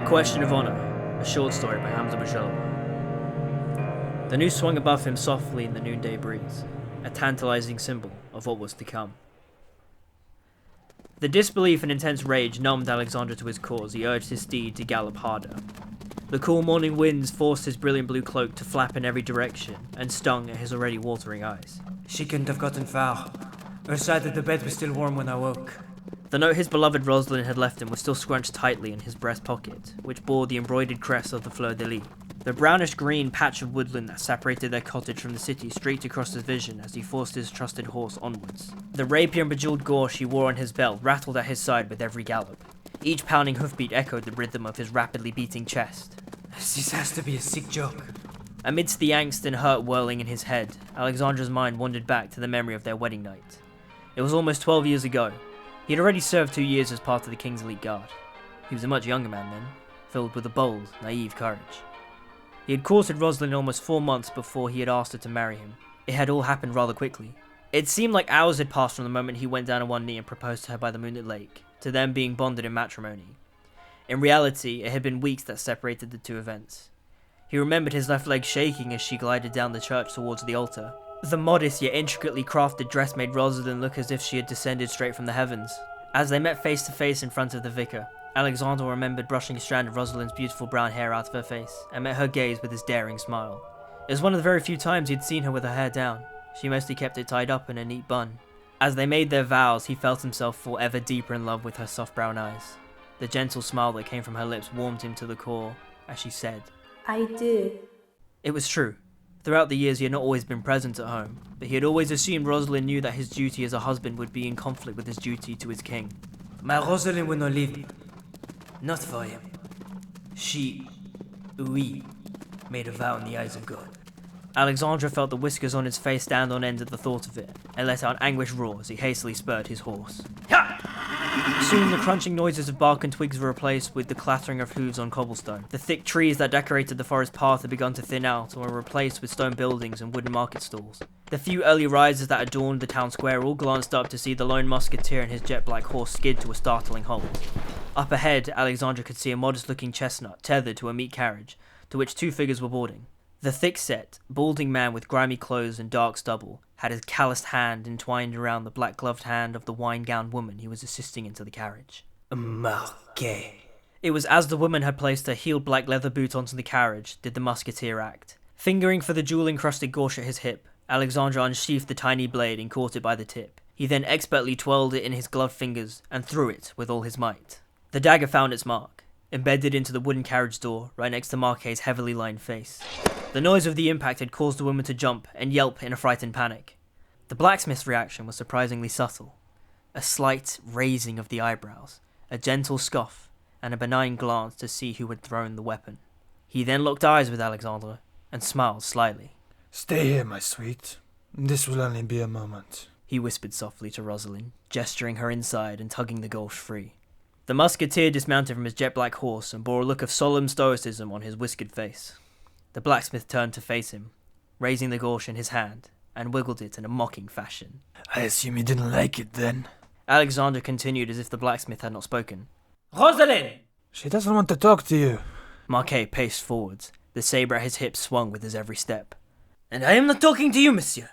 Question of Honor, a short story by Hamza Boujelouah. The noose swung above him softly in the noonday breeze, a tantalizing symbol of what was to come. The disbelief and intense rage numbed Alexandre to his core as he urged his steed to gallop harder. The cool morning winds forced his brilliant blue cloak to flap in every direction and stung at his already watering eyes. She couldn't have gotten far. Her side of the bed was still warm when I woke. The note his beloved Rosaline had left him was still scrunched tightly in his breast pocket, which bore the embroidered crest of the fleur-de-lis. The brownish-green patch of woodland that separated their cottage from the city streaked across his vision as he forced his trusted horse onwards. The rapier and bejeweled gorse he wore on his belt rattled at his side with every gallop. Each pounding hoofbeat echoed the rhythm of his rapidly beating chest. This has to be a sick joke. Amidst the angst and hurt whirling in his head, Alexandre's mind wandered back to the memory of their wedding night. It was almost 12 years ago. He had already served 2 years as part of the King's elite guard. He was a much younger man then, filled with a bold, naive courage. He had courted Rosaline almost 4 months before he had asked her to marry him. It had all happened rather quickly. It seemed like hours had passed from the moment he went down on one knee and proposed to her by the moonlit lake, to them being bonded in matrimony. In reality, it had been weeks that separated the two events. He remembered his left leg shaking as she glided down the church towards the altar. The modest yet intricately crafted dress made Rosaline look as if she had descended straight from the heavens. As they met face to face in front of the vicar, Alexandre remembered brushing a strand of Rosaline's beautiful brown hair out of her face, and met her gaze with his daring smile. It was one of the very few times he'd seen her with her hair down. She mostly kept it tied up in a neat bun. As they made their vows, he felt himself fall ever deeper in love with her soft brown eyes. The gentle smile that came from her lips warmed him to the core, as she said, "I do." It was true. Throughout the years he had not always been present at home, but he had always assumed Rosaline knew that his duty as a husband would be in conflict with his duty to his king. My Rosaline will not leave me. Not for him. She, we, made a vow in the eyes of God. Alexandre felt the whiskers on his face stand on end at the thought of it, and let out an anguished roar as he hastily spurred his horse. Soon the crunching noises of bark and twigs were replaced with the clattering of hooves on cobblestone. The thick trees that decorated the forest path had begun to thin out and were replaced with stone buildings and wooden market stalls. The few early risers that adorned the town square all glanced up to see the lone musketeer and his jet-black horse skid to a startling halt. Up ahead, Alexandre could see a modest-looking chestnut tethered to a meat carriage, to which 2 figures were boarding. The thick-set, balding man with grimy clothes and dark stubble had his calloused hand entwined around the black-gloved hand of the wine-gowned woman he was assisting into the carriage. Marques. It was as the woman had placed her heeled black leather boot onto the carriage did the musketeer act. Fingering for the jewel-encrusted gorse at his hip, Alexandre unsheathed the tiny blade and caught it by the tip. He then expertly twirled it in his gloved fingers and threw it with all his might. The dagger found its mark, embedded into the wooden carriage door right next to Marques' heavily lined face. The noise of the impact had caused the woman to jump and yelp in a frightened panic. The blacksmith's reaction was surprisingly subtle. A slight raising of the eyebrows, a gentle scoff, and a benign glance to see who had thrown the weapon. He then locked eyes with Alexandre and smiled slyly. "Stay here, my sweet. This will only be a moment," he whispered softly to Rosaline, gesturing her inside and tugging the gorse free. The musketeer dismounted from his jet-black horse and bore a look of solemn stoicism on his whiskered face. The blacksmith turned to face him, raising the gorse in his hand, and wiggled it in a mocking fashion. "I assume you didn't like it then?" Alexandre continued as if the blacksmith had not spoken. Rosaline! "She doesn't want to talk to you." Marques paced forwards, the sabre at his hip swung with his every step. And I am not talking to you, monsieur.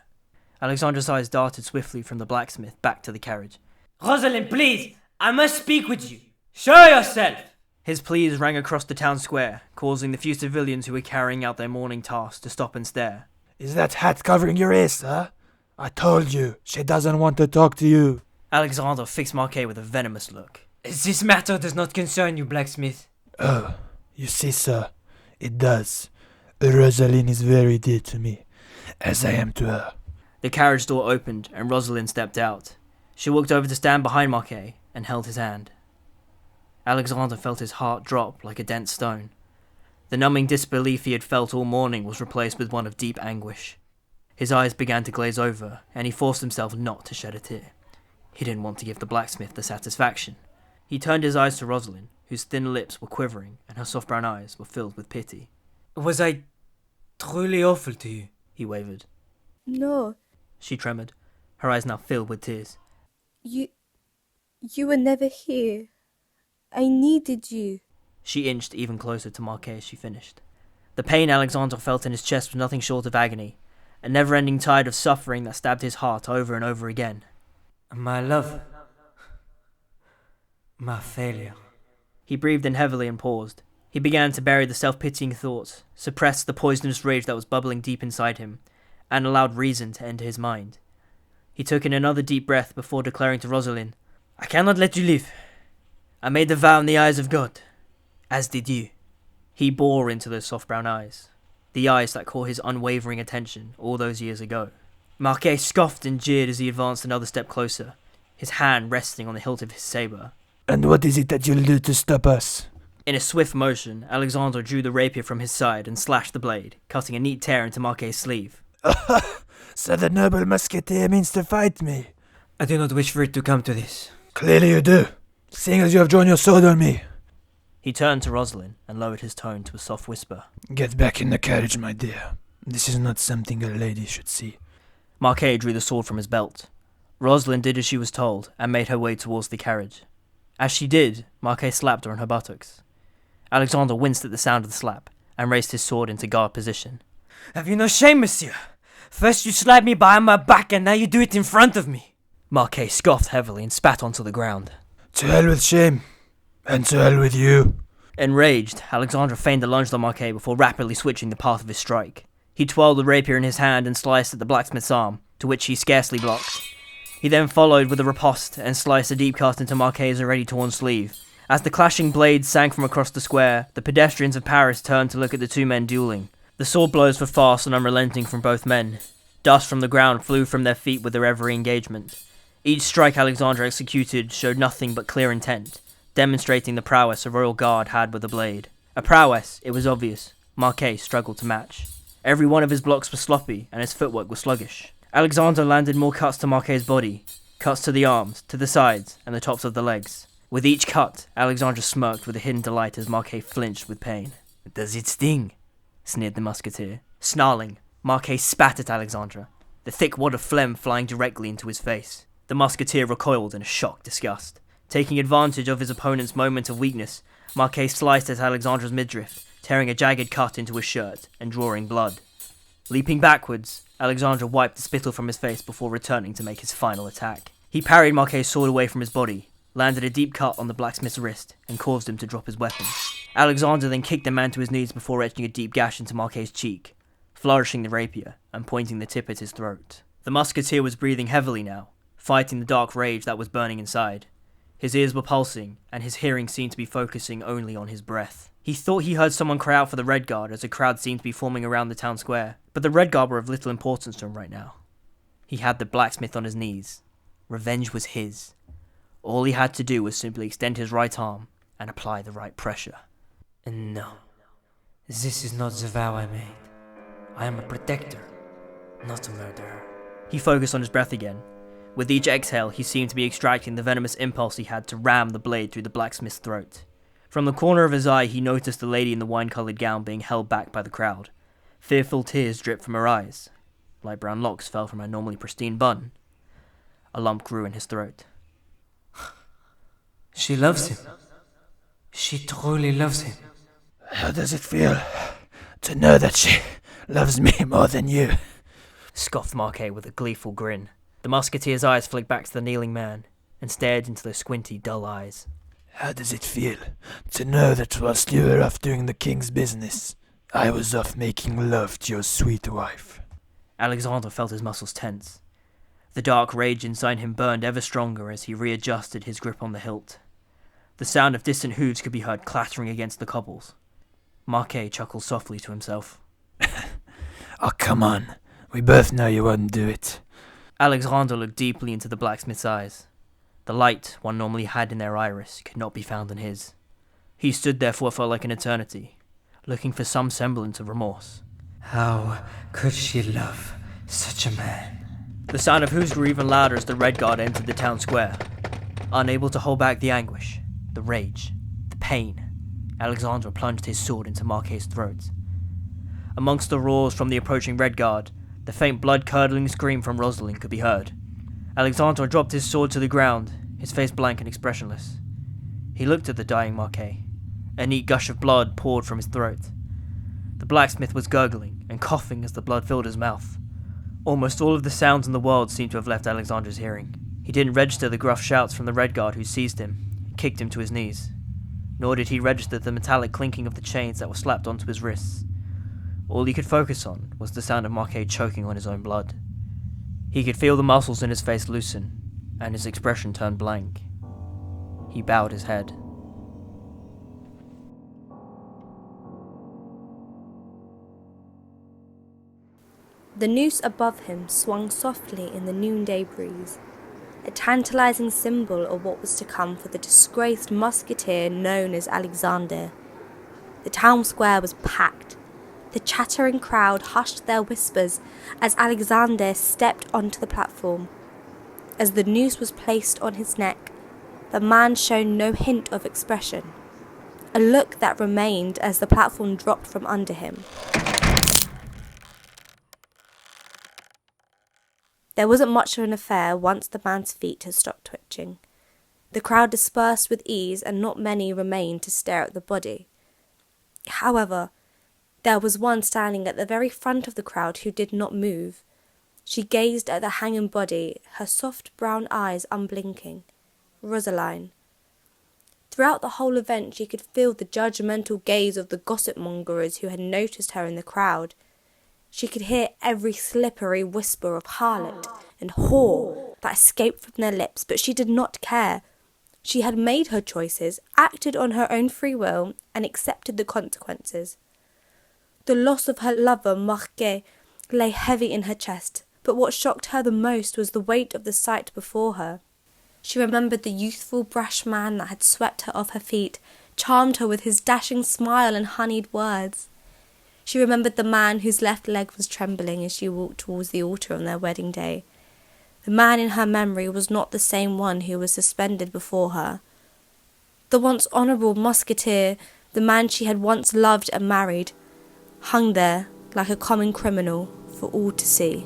Alexandre's eyes darted swiftly from the blacksmith back to the carriage. Rosaline, please! I must speak with you. Show yourself! His pleas rang across the town square, causing the few civilians who were carrying out their morning tasks to stop and stare. "Is that hat covering your ears, huh? I told you, she doesn't want to talk to you." Alexandre fixed Marques with a venomous look. This matter does not concern you, blacksmith. "Oh, you see, sir, it does. Rosaline is very dear to me, as I am to her." The carriage door opened and Rosaline stepped out. She walked over to stand behind Marques and held his hand. Alexandre felt his heart drop like a dense stone. The numbing disbelief he had felt all morning was replaced with one of deep anguish. His eyes began to glaze over, and he forced himself not to shed a tear. He didn't want to give the blacksmith the satisfaction. He turned his eyes to Rosaline, whose thin lips were quivering and her soft brown eyes were filled with pity. Was I truly awful to you? He wavered. No, She tremoured, her eyes now filled with tears. you were never here. I needed you. She inched even closer to Marques as she finished. The pain Alexandre felt in his chest was nothing short of agony, a never-ending tide of suffering that stabbed his heart over and over again. My love. My failure. He breathed in heavily and paused. He began to bury the self-pitying thoughts, suppressed the poisonous rage that was bubbling deep inside him, and allowed reason to enter his mind. He took in another deep breath before declaring to Rosaline, "I cannot let you live. I made the vow in the eyes of God, as did you." He bore into those soft brown eyes, the eyes that caught his unwavering attention all those years ago. Marques scoffed and jeered as he advanced another step closer, his hand resting on the hilt of his saber. And what is it that you'll do to stop us? In a swift motion, Alexandre drew the rapier from his side and slashed the blade, cutting a neat tear into Marques' sleeve. So the noble musketeer means to fight me? I do not wish for it to come to this. Clearly you do, seeing as you have drawn your sword on me. He turned to Rosaline and lowered his tone to a soft whisper. Get back in the carriage, my dear. This is not something a lady should see. Marques drew the sword from his belt. Rosaline did as she was told and made her way towards the carriage. As she did, Marques slapped her on her buttocks. Alexandre winced at the sound of the slap and raised his sword into guard position. Have you no shame, monsieur? First you slapped me behind my back and now you do it in front of me. Marques scoffed heavily and spat onto the ground. To hell with shame. And to hell with you. Enraged, Alexandre feigned a lunge on Marques before rapidly switching the path of his strike. He twirled the rapier in his hand and sliced at the blacksmith's arm, to which he scarcely blocked. He then followed with a riposte and sliced a deep cut into Marques' already torn sleeve. As the clashing blades sank from across the square, the pedestrians of Paris turned to look at the two men dueling. The sword blows were fast and unrelenting from both men. Dust from the ground flew from their feet with their every engagement. Each strike Alexandre executed showed nothing but clear intent, demonstrating the prowess a royal guard had with a blade. A prowess, it was obvious, Marques struggled to match. Every one of his blocks was sloppy, and his footwork was sluggish. Alexandre landed more cuts to Marques' body, cuts to the arms, to the sides, and the tops of the legs. With each cut, Alexandre smirked with a hidden delight as Marques flinched with pain. "Does it sting?" sneered the musketeer. Snarling, Marques spat at Alexandre, the thick wad of phlegm flying directly into his face. The musketeer recoiled in a shocked disgust. Taking advantage of his opponent's moment of weakness, Marques sliced at Alexandre's midriff, tearing a jagged cut into his shirt and drawing blood. Leaping backwards, Alexandre wiped the spittle from his face before returning to make his final attack. He parried Marques' sword away from his body, landed a deep cut on the blacksmith's wrist, and caused him to drop his weapon. Alexandre then kicked the man to his knees before etching a deep gash into Marques' cheek, flourishing the rapier and pointing the tip at his throat. The musketeer was breathing heavily now, fighting the dark rage that was burning inside. His ears were pulsing, and his hearing seemed to be focusing only on his breath. He thought he heard someone cry out for the Red Guard as a crowd seemed to be forming around the town square, but the Red Guard were of little importance to him right now. He had the blacksmith on his knees. Revenge was his. All he had to do was simply extend his right arm and apply the right pressure. No, this is not the vow I made. I am a protector, not a murderer. He focused on his breath again. With each exhale, he seemed to be extracting the venomous impulse he had to ram the blade through the blacksmith's throat. From the corner of his eye, he noticed the lady in the wine-coloured gown being held back by the crowd. Fearful tears dripped from her eyes. Light brown locks fell from her normally pristine bun. A lump grew in his throat. She loves him. She truly loves him. How does it feel to know that she loves me more than you? Scoffed Marques with a gleeful grin. The musketeer's eyes flicked back to the kneeling man and stared into those squinty, dull eyes. How does it feel to know that whilst you were off doing the king's business, I was off making love to your sweet wife? Alexandre felt his muscles tense. The dark rage inside him burned ever stronger as he readjusted his grip on the hilt. The sound of distant hooves could be heard clattering against the cobbles. Marques chuckled softly to himself. Oh, come on. We both know you wouldn't do it. Alexandre looked deeply into the blacksmith's eyes. The light one normally had in their iris could not be found in his. He stood there for what felt like an eternity, looking for some semblance of remorse. How could she love such a man? The sound of hooves grew even louder as the Red Guard entered the town square. Unable to hold back the anguish, the rage, the pain, Alexandre plunged his sword into Marques' throat. Amongst the roars from the approaching Red Guard, the faint blood-curdling scream from Rosaline could be heard. Alexandre dropped his sword to the ground, his face blank and expressionless. He looked at the dying Marques, A neat gush of blood poured from his throat. The blacksmith was gurgling and coughing as the blood filled his mouth. Almost all of the sounds in the world seemed to have left Alexandre's hearing. He didn't register the gruff shouts from the red guard who seized him and kicked him to his knees. Nor did he register the metallic clinking of the chains that were slapped onto his wrists. All he could focus on was the sound of Marques choking on his own blood. He could feel the muscles in his face loosen, and his expression turned blank. He bowed his head. The noose above him swung softly in the noonday breeze, a tantalizing symbol of what was to come for the disgraced musketeer known as Alexandre. The town square was packed. The chattering crowd hushed their whispers as Alexandre stepped onto the platform. As the noose was placed on his neck, the man showed no hint of expression, a look that remained as the platform dropped from under him. There wasn't much of an affair once the man's feet had stopped twitching. The crowd dispersed with ease and not many remained to stare at the body. However, there was one standing at the very front of the crowd who did not move. She gazed at the hanging body, her soft brown eyes unblinking. Rosaline. Throughout the whole event she could feel the judgmental gaze of the gossip-mongers who had noticed her in the crowd. She could hear every slippery whisper of harlot and whore that escaped from their lips, but she did not care. She had made her choices, acted on her own free will, and accepted the consequences. The loss of her lover, Marques, lay heavy in her chest, but what shocked her the most was the weight of the sight before her. She remembered the youthful, brash man that had swept her off her feet, charmed her with his dashing smile and honeyed words. She remembered the man whose left leg was trembling as she walked towards the altar on their wedding day. The man in her memory was not the same one who was suspended before her. The once honourable musketeer, the man she had once loved and married, hung there like a common criminal for all to see.